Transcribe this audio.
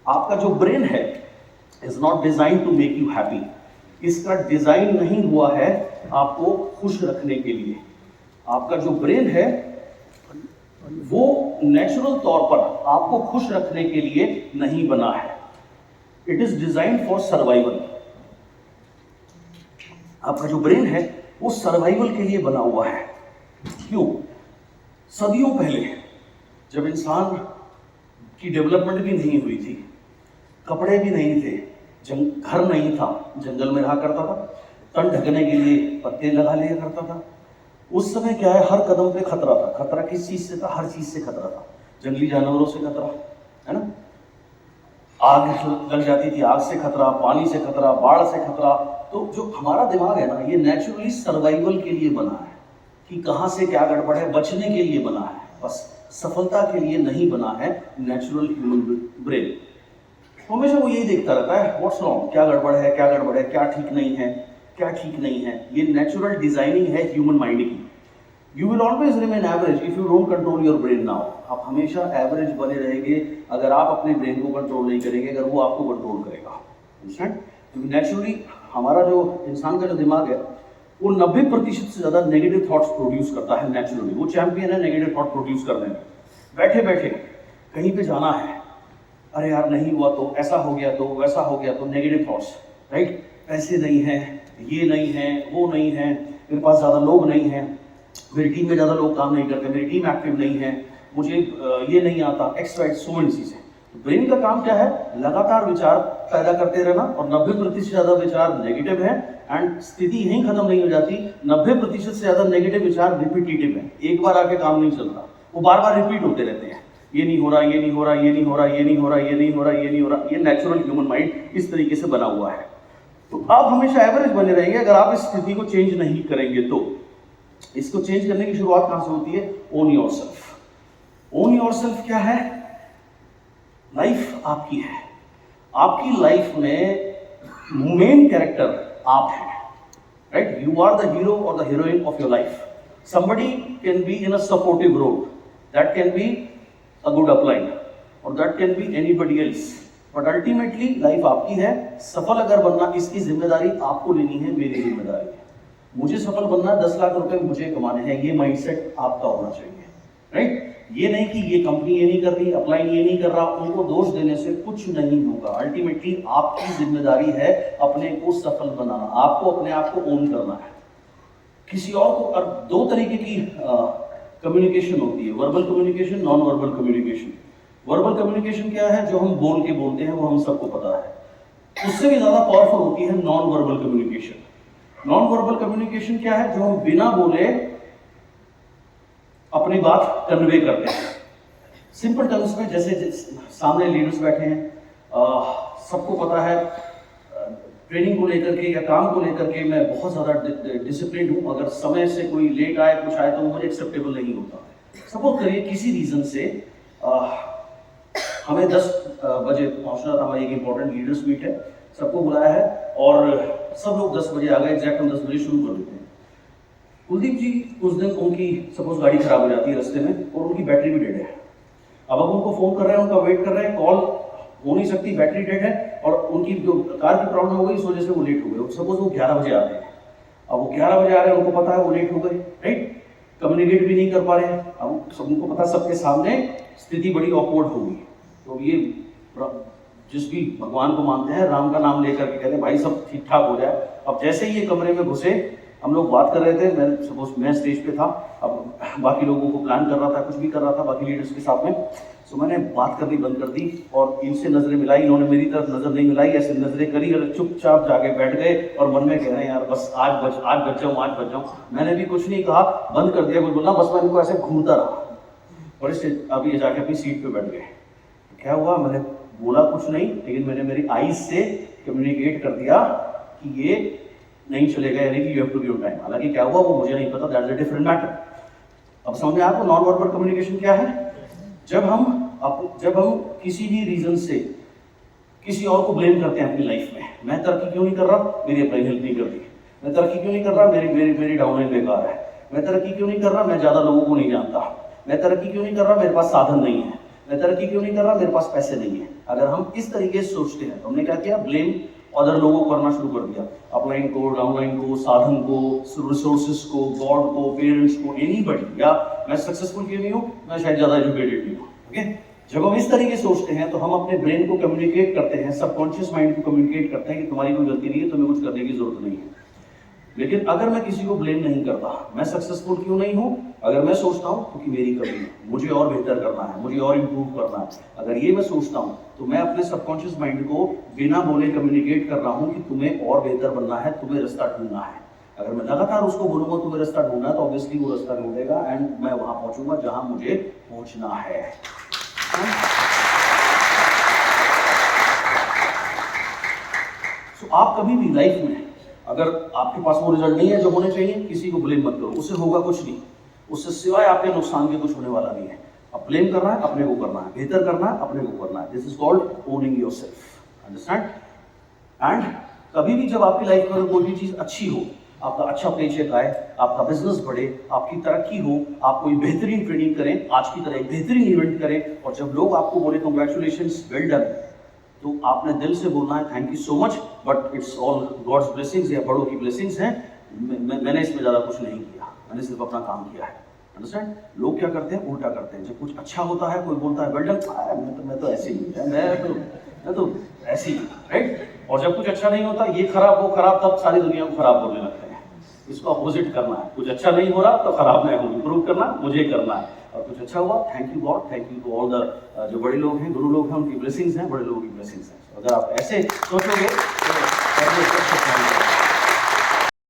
आपका जो ब्रेन है is not design to make you happy. इसका डिजाइन नहीं हुआ है आपको खुश रखने के लिए। आपका जो ब्रेन है वो नेचुरल तौर पर आपको खुश रखने के लिए नहीं बना है। It is design for survival. आपका जो ब्रेन है वो सर्वाइवल के लिए बना हुआ है। क्यों? सदियों पहले जब इंसान की डेवलपमेंट भी नहीं हुई थी, कपड़े भी नहीं थे, घर नहीं था, जंगल में रहा करता था, तन ढकने के लिए पत्ते लगा लिया करता था। उस समय क्या है, हर कदम पे खतरा था। खतरा किस चीज से था? हर चीज से खतरा था। जंगली जानवरों से खतरा है ना, आग लग जाती थी, आग से खतरा, पानी से खतरा, बाढ़ से खतरा। तो जो हमारा दिमाग है ना, ये नेचुरली सर्वाइवल के लिए बना है कि कहाँ से क्या गड़बड़ है, बचने के लिए बना है, बस सफलता के लिए नहीं बना है। नेचुरल ह्यूमन ब्रेन हमेशा वो यही देखता रहता है, व्हाट्स रॉन्ग, क्या गड़बड़ है, क्या गड़बड़ है, क्या ठीक नहीं है, क्या ठीक नहीं है। ये नेचुरल डिजाइनिंग है ह्यूमन माइंड की। You will always remain average if you don't control your brain now. आप हमेशा एवरेज बने रहेंगे अगर आप अपने ब्रेन को कंट्रोल नहीं करेंगे, अगर वो आपको कंट्रोल करेगा। क्योंकि नेचुरली हमारा जो इंसान का जो दिमाग है वो 90% से ज्यादा नेगेटिव थॉट्स प्रोड्यूस करता है। नेचुरली वो चैंपियन है नेगेटिव थॉट प्रोड्यूस करने में। बैठे बैठे कहीं पे जाना है, अरे यार नहीं हुआ तो, ऐसा हो गया तो, वैसा हो गया तो, नेगेटिव थॉट्स, राइट। पैसे नहीं है, ये नहीं है, वो नहीं है, मेरे पास ज़्यादा लोग नहीं हैं, मेरी टीम में ज़्यादा लोग काम नहीं करते, मेरी टीम एक्टिव नहीं है, मुझे ये नहीं आता, एक्स वाई सो मेनी चीज़ें। तो ब्रेन का काम क्या है? लगातार विचार पैदा करते रहना। और 90% से ज़्यादा विचार नेगेटिव है। एंड स्थिति यहीं खत्म नहीं हो जाती, 90% से ज़्यादा नेगेटिव विचार रिपीटेटिव है। एक बार आके काम नहीं चलता, वो बार बार रिपीट होते रहते हैं। ये नहीं हो रहा, ये नहीं हो रहा, ये नहीं हो रहा, ये नहीं हो रहा, ये नहीं हो रहा, ये नहीं हो रहा। ये नेचुरल ह्यूमन माइंड इस तरीके से बना हुआ है। तो आप हमेशा एवरेज बने रहेंगे अगर आप इस स्थिति को चेंज नहीं करेंगे। तो इसको चेंज करने की शुरुआत कहां से होती है? Own yourself. ओन योरसेल्फ क्या है? लाइफ आपकी है। आपकी लाइफ में मेन कैरेक्टर आप हैं, right. You are the hero और the heroine of your life. somebody can be in a supportive role, that can be a good upline, or that can be anybody else, but ultimately life आपकी है। सफल अगर बनना, इसकी जिम्मेदारी आपको लेनी है, मेरी जिम्मेदारी है। मुझे सफल बनना, 10 लाख रुपए मुझे कमाने हैं, ये माइंडसेट आपका होना चाहिए, राइट। ये नहीं कि ये कंपनी ये नहीं कर रही, अपलाइन ये नहीं कर रहा, उनको दोष देने से कुछ नहीं होगा। अल्टीमेटली आपकी जिम्मेदारी है अपने को सफल बनाना, आपको अपने आप को ओन करना है। किसी और को, और दो तरीके की कम्युनिकेशन होती है, verbal communication, non verbal communication. Verbal communication क्या है? जो हम बोल के बोलते हैं, वो हम सबको पता है। उससे भी ज्यादा पावरफुल होती है non verbal communication. Non verbal communication क्या है? जो हम बिना बोले अपनी बात कन्वे करते हैं। सिंपल टर्म्स में, जैसे सामने लीडर्स बैठे हैं, सबको पता है ट्रेनिंग को लेकर के या काम को लेकर के मैं बहुत ज़्यादा डिसिप्लिन हूँ। अगर समय से कोई लेट आए, कुछ आए, तो मुझे एक्सेप्टेबल नहीं होता। सपोज करिए किसी रीज़न से हमें 10 बजे पहुँचना था, हमारी एक इंपॉर्टेंट लीडर्स मीट है, सबको बुलाया है और सब लोग 10 बजे आ गए। एग्जैक्ट हम 10 बजे शुरू कर देते हैं। कुलदीप जी उस दिन उनकी सपोज गाड़ी खराब हो जाती है रास्ते में और उनकी बैटरी भी डेड है। अब उनको फ़ोन कर रहे हैं, उनका वेट कर रहे हैं, कॉल हो नहीं सकती, बैटरी डेड है और उनकी जो कार की प्रॉब्लम हो गई, इस वजह से वो लेट हो गए। सपोज वो 11 बजे आ रहे हैं, अब वो 11 बजे आ रहे हैं, उनको पता है वो लेट हो गए, राइट। कम्युनिकेट भी नहीं कर पा रहे हैं। अब सबको पता, सबके सामने स्थिति बड़ी ऑकवर्ड होगी। तो ये जिस भी भगवान को मानते हैं, राम का नाम लेकर के कहते हैं भाई सब ठीक ठाक हो जाए। अब जैसे ही ये कमरे में घुसे, हम लोग बात कर रहे थे, मैं स्टेज पे था, अब बाकी लोगों को प्लान कर रहा था, कुछ भी कर रहा था बाकी लीडर्स के साथ में। सो मैंने बात करनी बंद कर दी और इनसे नजरें मिलाई, इन्होंने मेरी तरफ नजर नहीं मिलाई, ऐसे नजरें करी और चुपचाप जाके बैठ गए और मन में कह रहे हैं यार बस आज बच जाऊँ। मैंने भी कुछ नहीं कहा, बंद कर दिया, कुछ बोला, बस मैं इनको ऐसे घूरता रहा और अब ये जाके अपनी सीट पे बैठ गए। क्या हुआ? मैंने बोला कुछ नहीं, लेकिन मैंने मेरी आईज से कम्युनिकेट कर दिया कि ये नहीं चलेगा, यानी कि you have to be on time. हालांकि क्या हुआ वो मुझे नहीं पता, that is a different matter. अब समझ में आपको नॉन वर्बल कम्युनिकेशन क्या है? जब हम किसी भी रीजन से किसी और को ब्लेम करते हैं अपनी लाइफ में। मैं तरक्की क्यों नहीं कर रहा? मेरी अपनी हेल्प नहीं करती। मैं तरक्की क्यों नहीं कर रहा? मेरी डाउनलाइन बेकार है। मैं तरक्की क्यों नहीं कर रहा? मैं ज्यादा लोगों को नहीं जानता। मैं तरक्की क्यों नहीं कर रहा? मेरे पास साधन नहीं है। मैं तरक्की क्यों नहीं कर रहा? मेरे पास पैसे नहीं है। अगर हम इस तरीके से सोचते हैं तो हमने क्या किया, ब्लेम अदर लोगों को करना शुरू कर दिया, अपलाइन को, डाउनलाइन को, साधन को, रिसोर्सेज को, गॉड को, पेरेंट्स को, एनीबॉडी, या मैं सक्सेसफुल क्यों नहीं हूँ, मैं शायद ज्यादा एजुकेटेड नहीं हूँ। ओके, जब हम इस तरीके से सोचते हैं तो हम अपने ब्रेन को कम्युनिकेट करते हैं, सबकॉन्शियस माइंड को कम्युनिकेट करते हैं कि तुम्हारी कोई गलती नहीं है, तुम्हें कुछ करने की जरूरत नहीं है। लेकिन अगर मैं किसी को ब्लेम नहीं करता, मैं सक्सेसफुल क्यों नहीं हूं, अगर मैं सोचता हूं क्योंकि मेरी कमी है, मुझे और बेहतर करना है, मुझे और इंप्रूव करना है, अगर ये मैं सोचता हूं तो मैं अपने सबकॉन्शियस माइंड को बिना बोले कम्युनिकेट कर रहा हूं कि तुम्हें और बेहतर बनना है, तुम्हें रास्ता ढूंढना है। अगर मैं लगातार उसको बोलूंगा तुम्हें रास्ता ढूंढना है, तो ऑब्वियसली वो रास्ता ढूंढेगा एंड मैं वहां पहुंचूंगा जहां मुझे पहुंचना है। तो आप कभी भी लाइफ में अगर आपके पास वो रिजल्ट नहीं है जो होने चाहिए, किसी को ब्लेम मत करो, उससे होगा कुछ नहीं, उससे सिवाय आपके नुकसान के कुछ होने वाला नहीं है। अब ब्लेम करना है, अपने को करना है, बेहतर करना है, अपने को करना है। This is called owning yourself, understand. And कभी भी जब आपकी लाइफ में कोई भी चीज अच्छी हो, आपका अच्छा पेचेक आए, आपका बिजनेस बढ़े, आपकी तरक्की हो, आप कोई बेहतरीन ट्रेनिंग करें, आज की तरह एक बेहतरीन इवेंट करें, और जब लोग आपको बोले कंग्रेचुलेशंस, वेल डन, तो आपने दिल से बोलना है thank you so much, but it's all god's blessings, या बड़ों की ब्लेसिंग्स हैं, मैंने इसमें ज़्यादा कुछ नहीं किया, मैंने सिर्फ अपना काम किया है। अंडरस्टैंड। लोग क्या करते हैं, उल्टा करते हैं। जब कुछ अच्छा होता है, कोई बोलता है वेल डन, मैं तो ऐसे ही हूँ, मैं तो ऐसे ही, राइट। और जब कुछ अच्छा नहीं होता, ये खराब वो खराब, तब सारी दुनिया को खराब बोलने लगते हैं। इसको अपोजिट करना है, कुछ अच्छा नहीं हो रहा तो खराब नहीं हो, इम्प्रूव करना मुझे करना है, और कुछ अच्छा हुआ thank you God, thank you to all the जो बड़े लोग हैं, गुरु लोग हैं, उनकी ब्लेसिंग्स हैं, बड़े लोगों की ब्लेसिंग्स हैं। अगर आप ऐसे सोचोगे तो